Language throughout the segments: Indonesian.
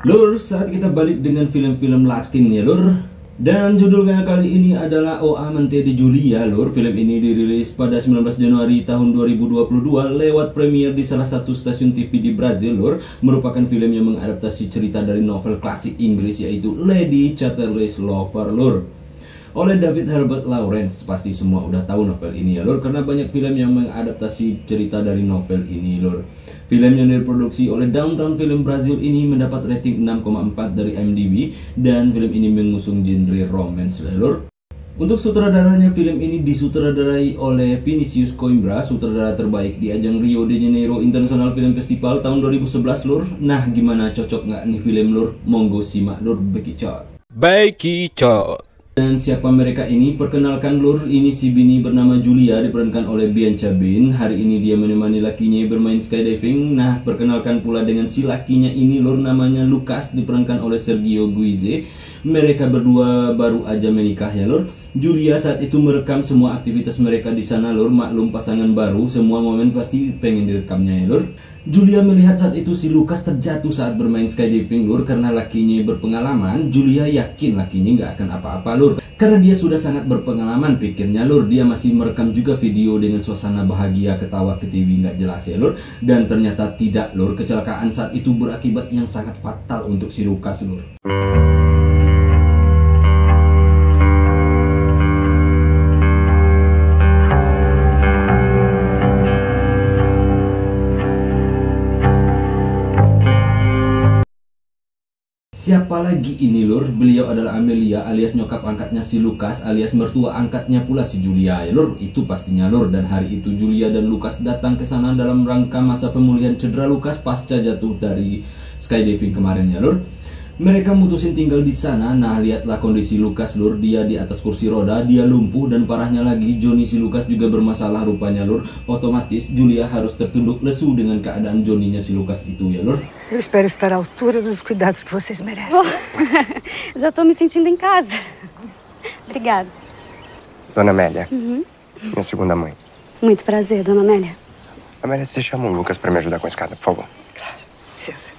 Lur, saat kita balik dengan film-film Latin ya lur. Dan judulnya kali ini adalah O Amante de Julia lur. Film ini dirilis pada 19 Januari tahun 2022 lewat premier di salah satu stasiun TV di Brazil lur. Merupakan film yang mengadaptasi cerita dari novel klasik Inggris yaitu Lady Chatterley's Lover lur, oleh David Herbert Lawrence. Pasti semua udah tahu novel ini ya lur, karena banyak film yang mengadaptasi cerita dari novel ini lur. Film yang diproduksi oleh Downtown Film Brazil ini mendapat rating 6,4 dari IMDb, dan film ini mengusung genre romance ya lur. Untuk sutradaranya, film ini disutradarai oleh Vinicius Coimbra, sutradara terbaik di ajang Rio de Janeiro International Film Festival tahun 2011 lur. Nah, gimana, cocok nggak nih film lur? Monggo simak lur, bekicot. Dan siapa mereka ini? Perkenalkan lur, ini si bini bernama Julia, diperankan oleh Bianca Bin. Hari ini dia menemani lakinya bermain skydiving. Nah, perkenalkan pula dengan si lakinya ini lur, namanya Lucas, diperankan oleh Sergio Guize. Mereka berdua baru aja menikah ya lur. Julia saat itu merekam semua aktivitas mereka di sana lur. Maklum pasangan baru, semua momen pasti pengen direkamnya ya lur. Julia melihat saat itu si Lucas terjatuh saat bermain skydiving lur. Karena lakinya berpengalaman, Julia yakin lakinya nggak akan apa-apa lur. Karena dia sudah sangat berpengalaman, pikirnya lur. Dia masih merekam juga video dengan suasana bahagia, ketawa ke TV nggak jelas ya lur. Dan ternyata tidak lur. Kecelakaan saat itu berakibat yang sangat fatal untuk si Lucas lur. Siapa lagi ini lur? Beliau adalah Amelia alias nyokap angkatnya si Lucas alias mertua angkatnya pula si Julia ya lur. Itu pastinya lur. Dan hari itu Julia dan Lucas datang ke sana dalam rangka masa pemulihan cedera Lucas pasca jatuh dari skydiving kemarin ya lur. Mereka mutusin tinggal di sana. Nah, lihatlah kondisi Lucas lur. Dia di atas kursi roda, dia lumpuh, dan parahnya lagi Johnny si Lucas juga bermasalah rupanya lur. Otomatis Julia harus tertunduk lesu dengan keadaan Johnny-nya si Lucas itu ya lur. Eu espero estar à altura dos cuidados que vocês merecem. Oh, já tô me sentindo em casa. Obrigada. Dona Amélia, minha segunda mãe. Muito prazer, Dona Amélia. Amélia, você chama o Lucas pra me ajudar com a escada, por favor. Claro, licença.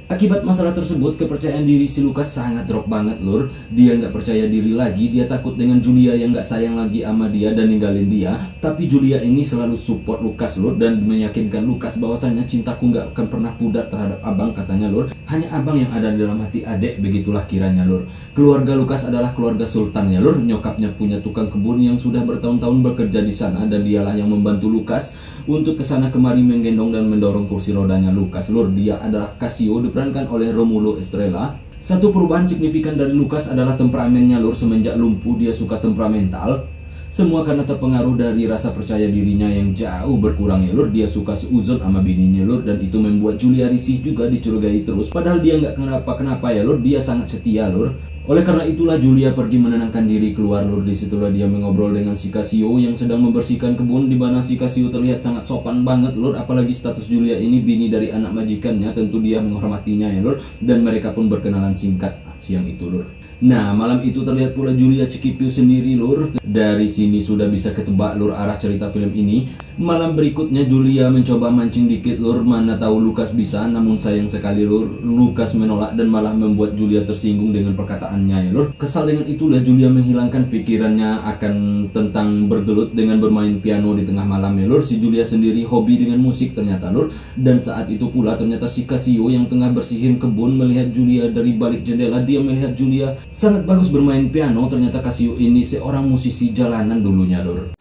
Akibat masalah tersebut, kepercayaan diri si Lucas sangat drop banget lur. Dia nggak percaya diri lagi, dia takut dengan Julia yang nggak sayang lagi sama dia dan ninggalin dia. Tapi Julia ini selalu support Lucas lur, dan meyakinkan Lucas bahwasanya cintaku nggak akan pernah pudar terhadap abang, katanya lur. Hanya abang yang ada di dalam hati adek, begitulah kiranya lur. Keluarga Lucas adalah keluarga sultan ya lur. Nyokapnya punya tukang kebun yang sudah bertahun-tahun bekerja di sana, dan dialah yang membantu Lucas untuk kesana kemari menggendong dan mendorong kursi rodanya Lucas lur. Dia adalah Casio, diperankan oleh Romulo Estrella. Satu perubahan signifikan dari Lucas adalah temperamennya lur. Semenjak lumpuh dia suka temperamental. Semua karena terpengaruh dari rasa percaya dirinya yang jauh berkurang ya lur. Dia suka seuzon sama bininya lur, dan itu membuat Julia risih juga, dicurigai terus. Padahal dia nggak kenapa-kenapa ya lur. Dia sangat setia lur. Oleh karena itulah Julia pergi menenangkan diri keluar lur. Disitulah dia mengobrol dengan si Casio yang sedang membersihkan kebun, di mana si Casio terlihat sangat sopan banget lur. Apalagi status Julia ini bini dari anak majikannya, tentu dia menghormatinya ya lur. Dan mereka pun berkenalan singkat siang itu lur. Nah, malam itu terlihat pula Julia cekipiu sendiri lur. Dari sini sudah bisa ketebak lur arah cerita film ini. Malam berikutnya Julia mencoba mancing dikit lur, mana tahu Lucas bisa, namun sayang sekali lur, Lucas menolak dan malah membuat Julia tersinggung dengan perkataannya ya lur. Kesal dengan itulah Julia menghilangkan pikirannya akan tentang bergelut dengan bermain piano di tengah malam ya lur. Si Julia sendiri hobi dengan musik ternyata lur. Dan saat itu pula ternyata si Casio yang tengah bersihin kebun melihat Julia dari balik jendela. Dia melihat Julia sangat bagus bermain piano. Ternyata Casio ini seorang musisi jalanan dulunya lur.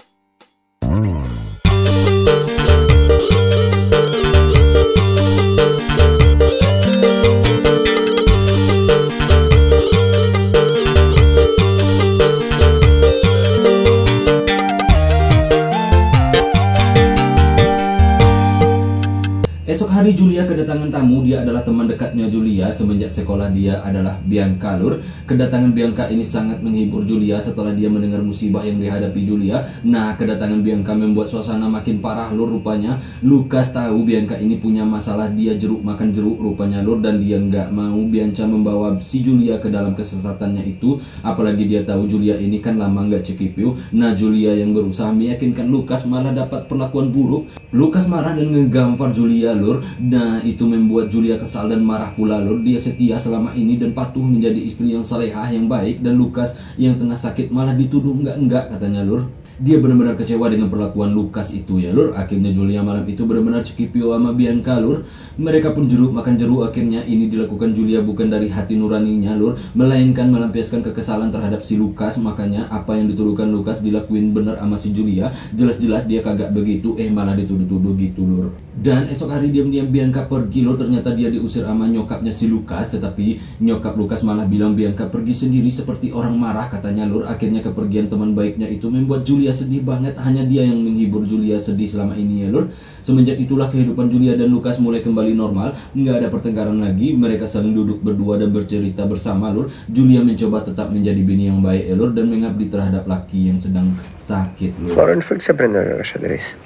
Esok hari Julia Julia kedatangan tamu. Dia adalah teman dekatnya Julia semenjak sekolah dia adalah Bianca lur. Kedatangan Bianca ini sangat menghibur Julia setelah dia mendengar musibah yang dihadapi Julia. Nah, kedatangan Bianca membuat suasana makin parah lur. Rupanya Lukas tahu Bianca ini punya masalah, dia makan jeruk rupanya lur, dan dia nggak mau Bianca membawa si Julia ke dalam kesesatannya itu. Apalagi dia tahu Julia ini kan lama nggak cekipiu. Nah, Julia yang berusaha meyakinkan Lukas malah dapat perlakuan buruk. Lukas marah dan ngegampar Julia lur. Nah, itu membuat Julia kesal dan marah pula lur. Dia setia selama ini dan patuh menjadi istri yang salehah yang baik, dan Lukas yang tengah sakit malah dituduh enggak katanya lur. Dia benar-benar kecewa dengan perlakuan Lukas itu ya lur. Akhirnya Julia malam itu benar-benar cekipio sama Bianca lur. Mereka pun makan jeruk. Akhirnya ini dilakukan Julia bukan dari hati nuraninya lur, melainkan melampiaskan kekesalan terhadap si Lukas. Makanya apa yang dituduhkan Lukas dilakuin bener sama si Julia. Jelas-jelas dia kagak begitu, malah dituduh-tuduh gitu lur. Dan esok hari diam-diam Bianca pergi lur. Ternyata dia diusir sama nyokapnya si Lukas. Tetapi nyokap Lukas malah bilang Bianca pergi sendiri seperti orang marah katanya lur. Akhirnya kepergian teman baiknya itu membuat Julia sedih banget. Hanya dia yang menghibur Julia sedih selama ini ya lur. Semenjak itulah kehidupan Julia dan Lukas mulai kembali normal. Nggak ada pertengkaran lagi. Mereka saling duduk berdua dan bercerita bersama lur. Julia mencoba tetap menjadi bini yang baik ya lur, dan mengabdi terhadap laki yang sedang sakit lur. Flora, onde foi que você aprendeu a jogar xadrez?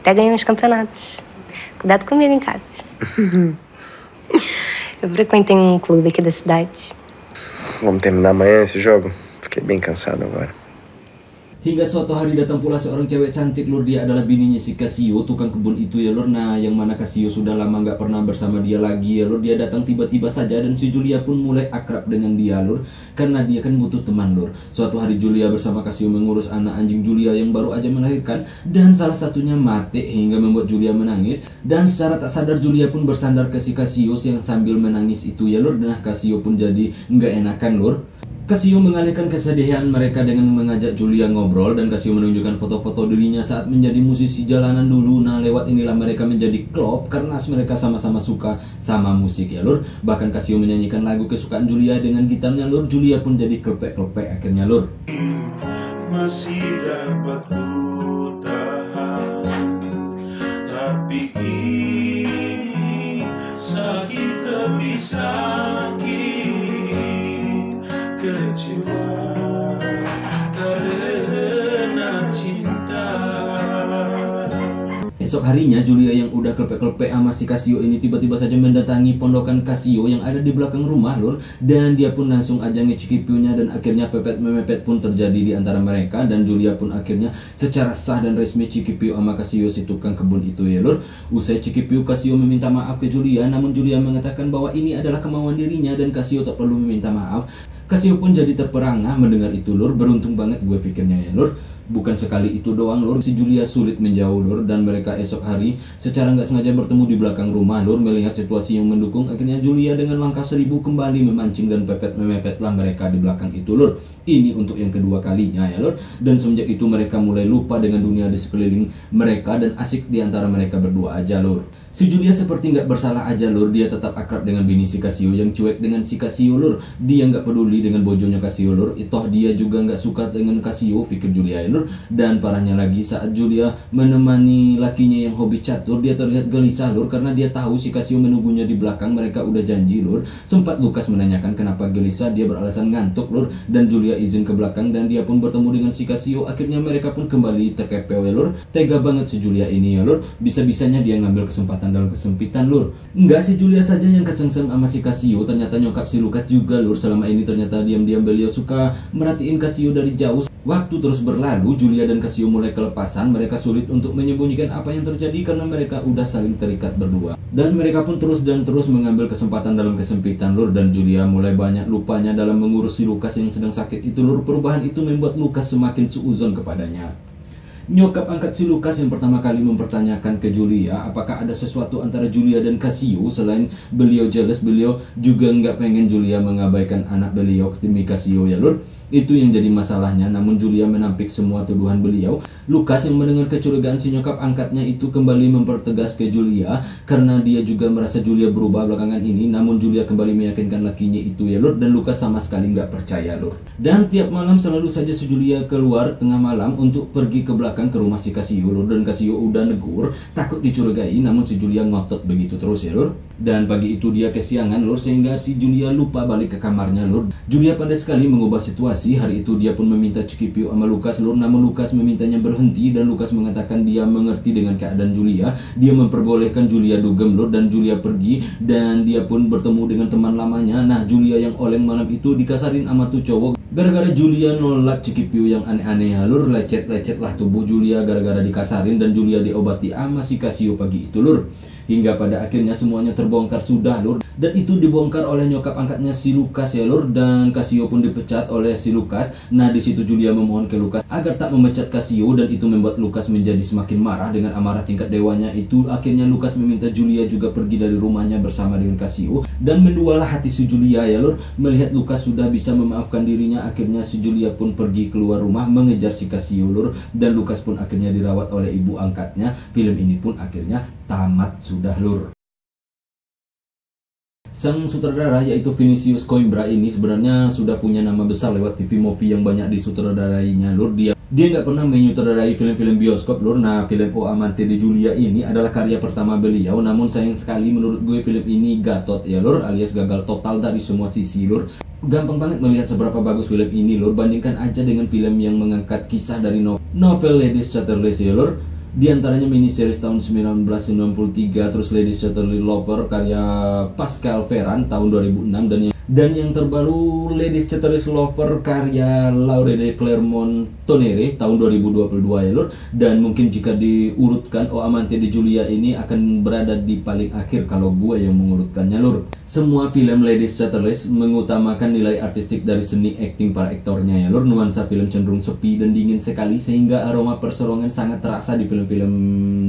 Até ganhei uns campeonatos. Cuidado comigo, hein, Cássio? Eu frequentei um clube aqui da cidade. Vamos terminar amanhã esse jogo? Fiquei bem cansado agora. Hingga suatu hari datang pula seorang cewek cantik lur. Dia adalah bininya si Casio, tukang kebun itu ya lur. Nah, yang mana Casio sudah lama nggak pernah bersama dia lagi ya lur. Dia datang tiba-tiba saja dan si Julia pun mulai akrab dengan dia lur, karena dia kan butuh teman lur. Suatu hari Julia bersama Casio mengurus anak anjing Julia yang baru aja melahirkan, dan salah satunya mati hingga membuat Julia menangis. Dan secara tak sadar Julia pun bersandar ke si Casio yang sambil menangis itu ya lur. Nah, Casio pun jadi nggak enakan lur. Casio mengalihkan kesedihan mereka dengan mengajak Julia ngobrol, dan Casio menunjukkan foto-foto dirinya saat menjadi musisi jalanan dulu. Nah, lewat inilah mereka menjadi klop karena mereka sama-sama suka sama musik ya lur. Bahkan Casio menyanyikan lagu kesukaan Julia dengan gitarnya lur. Julia pun jadi klepek-klepek akhirnya lur. Masih dapat ku tahan, tapi kini sakit lebih sakit. Kecewa karena cinta. Esok harinya Julia yang udah klepek-klepek sama si Casio ini tiba-tiba saja mendatangi pondokan Casio yang ada di belakang rumah lur. Dan dia pun langsung aja ngecikipiunya, dan akhirnya pepet-memepet pun terjadi di antara mereka. Dan Julia pun akhirnya secara sah dan resmi cikipiu sama Casio si tukang kebun itu ya lur. Usai cikipiu, Casio meminta maaf ke Julia, namun Julia mengatakan bahwa ini adalah kemauan dirinya dan Casio tak perlu meminta maaf. Casio pun jadi terperangah mendengar itu lur. Beruntung banget gue pikirnya ya lur. Bukan sekali itu doang lur, si Julia sulit menjauh lur, dan mereka esok hari secara nggak sengaja bertemu di belakang rumah lur. Melihat situasi yang mendukung, akhirnya Julia dengan langkah 1000 kembali memancing dan pepet-memepetlah mereka di belakang itu lur. Ini untuk yang kedua kalinya ya lur. Dan semenjak itu mereka mulai lupa dengan dunia di sekeliling mereka dan asik di antara mereka berdua aja lur. Si Julia seperti nggak bersalah aja lur. Dia tetap akrab dengan bini si Casio yang cuek dengan si Casio lur. Dia nggak peduli dengan bojonya Casio lur. Toh dia juga nggak suka dengan Casio, pikir Julia ya lur. Dan parahnya lagi, saat Julia menemani lakinya yang hobi catur, dia terlihat gelisah lur, karena dia tahu si Casio menunggunya di belakang. Mereka udah janji lur. Sempat Lukas menanyakan kenapa gelisah, dia beralasan ngantuk lur. Dan Julia izin ke belakang dan dia pun bertemu dengan si Casio. Akhirnya mereka pun kembali terkepel ya lur. Tega banget si Julia ini ya lur. Bisa-bisanya dia ngambil kesempatan dalam kesempitan lur. Enggak si Julia saja yang kesengsem sama si Casio, ternyata nyokap si Lukas juga lur. Selama ini ternyata diam-diam beliau suka merhatiin Casio dari jauh. Waktu terus berlalu, Julia dan Casio mulai kelepasan. Mereka sulit untuk menyembunyikan apa yang terjadi karena mereka udah saling terikat berdua. Dan mereka pun terus mengambil kesempatan dalam kesempitan lur. Dan Julia mulai banyak lupanya dalam mengurus si Lukas yang sedang sakit itu lur. Perubahan itu membuat Lukas semakin suuzon kepadanya. Nyokap angkat si Lukas yang pertama kali mempertanyakan ke Julia apakah ada sesuatu antara Julia dan Casio. Selain beliau jealous, beliau juga nggak pengen Julia mengabaikan anak beliau demi Casio ya lur. Itu yang jadi masalahnya, namun Julia menampik semua tuduhan beliau. Lukas yang mendengar kecurigaan si nyokap angkatnya itu kembali mempertegas ke Julia, karena dia juga merasa Julia berubah belakangan ini. Namun Julia kembali meyakinkan lakinya itu ya lur, dan Lukas sama sekali nggak percaya lur. Dan tiap malam selalu saja si Julia keluar tengah malam untuk pergi ke belakang bahkan ke rumah si Casio lur, dan Casio udah negur takut dicurigai, namun si Julia ngotot begitu terus ya lur. Dan pagi itu dia kesiangan lur, sehingga si Julia lupa balik ke kamarnya lur. Julia pandai sekali mengubah situasi. Hari itu dia pun meminta Cikipio sama Lukas lur, namun Lukas memintanya berhenti dan Lukas mengatakan dia mengerti dengan keadaan Julia. Dia memperbolehkan Julia dugem lur, dan Julia pergi dan dia pun bertemu dengan teman lamanya. Nah, Julia yang oleng malam itu dikasarin sama tuh cowok. Gara-gara Julia nolak Cikipio yang aneh-aneh lur, lecet-lecet lah tubuh Julia gara-gara dikasarin, dan Julia diobati sama si Casio pagi itu lur. Hingga pada akhirnya semuanya terbongkar sudah lur, dan itu dibongkar oleh nyokap angkatnya si Lukas ya lur, dan Casio pun dipecat oleh si Lukas. Nah, di situ Julia memohon ke Lukas agar tak memecat Casio, dan itu membuat Lukas menjadi semakin marah. Dengan amarah tingkat dewanya itu, akhirnya Lukas meminta Julia juga pergi dari rumahnya bersama dengan Casio, dan mendualah hati si Julia ya lur. Melihat Lukas sudah bisa memaafkan dirinya, akhirnya si Julia pun pergi keluar rumah mengejar si Casio lur, dan Lukas pun akhirnya dirawat oleh ibu angkatnya. Film ini pun akhirnya tamat sudah lur. Sang sutradara yaitu Vinicius Coimbra ini sebenarnya sudah punya nama besar lewat TV movie yang banyak disutradarainya lur. Dia nggak pernah menyutradarai film-film bioskop lur. Nah, film O Amante di Giulia ini adalah karya pertama beliau, namun sayang sekali menurut gue film ini gatot ya lur, alias gagal total dari semua sisi lur. Gampang banget melihat seberapa bagus film ini lur, bandingkan aja dengan film yang mengangkat kisah dari novel Ladies Chatterley ya lur. Di antaranya miniseries tahun 1993, terus Ladies Chatterley Lover karya Pascal Ferrand tahun 2006, dan yang terbaru Ladies Chatterley Lover karya Laure de Clermont-Tonnerre tahun 2022 ya lur. Dan mungkin jika diurutkan, O Amante di Giulia ini akan berada di paling akhir kalau gue yang mengurutkannya lur. Semua film Ladies Chatterley mengutamakan nilai artistik dari seni akting para aktornya ya lur. Nuansa film cenderung sepi dan dingin sekali, sehingga aroma perserongan sangat terasa di film-film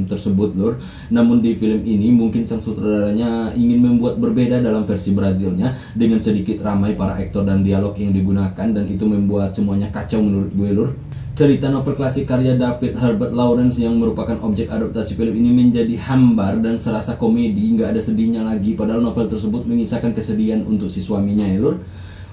tersebut lur. Namun di film ini mungkin sang sutradaranya ingin membuat berbeda dalam versi Brazilnya, dengan sedikit ramai para aktor dan dialog yang digunakan, dan itu membuat semuanya kacau menurut gue lur. Cerita novel klasik karya David Herbert Lawrence yang merupakan objek adaptasi film ini menjadi hambar dan serasa komedi, nggak ada sedihnya lagi, padahal novel tersebut mengisahkan kesedihan untuk si suaminya ya lur.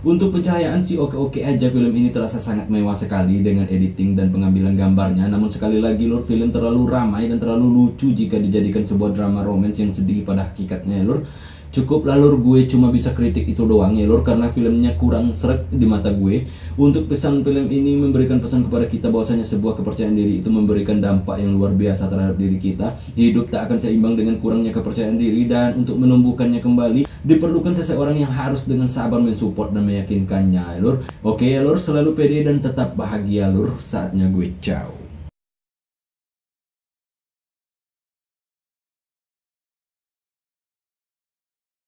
Untuk pencahayaan sih oke-oke aja, film ini terasa sangat mewah sekali dengan editing dan pengambilan gambarnya. Namun sekali lagi lur, film terlalu ramai dan terlalu lucu jika dijadikan sebuah drama romance yang sedih pada hakikatnya ya lur. Cukup lah lur, gue cuma bisa kritik itu doang ya lur, karena filmnya kurang sreg di mata gue. Untuk pesan film ini memberikan pesan kepada kita bahwasanya sebuah kepercayaan diri itu memberikan dampak yang luar biasa terhadap diri kita. Hidup tak akan seimbang dengan kurangnya kepercayaan diri, dan untuk menumbuhkannya kembali diperlukan seseorang yang harus dengan sabar mensupport dan meyakinkannya ya lur. Oke ya lur, selalu pede dan tetap bahagia lur. Saatnya gue ciao.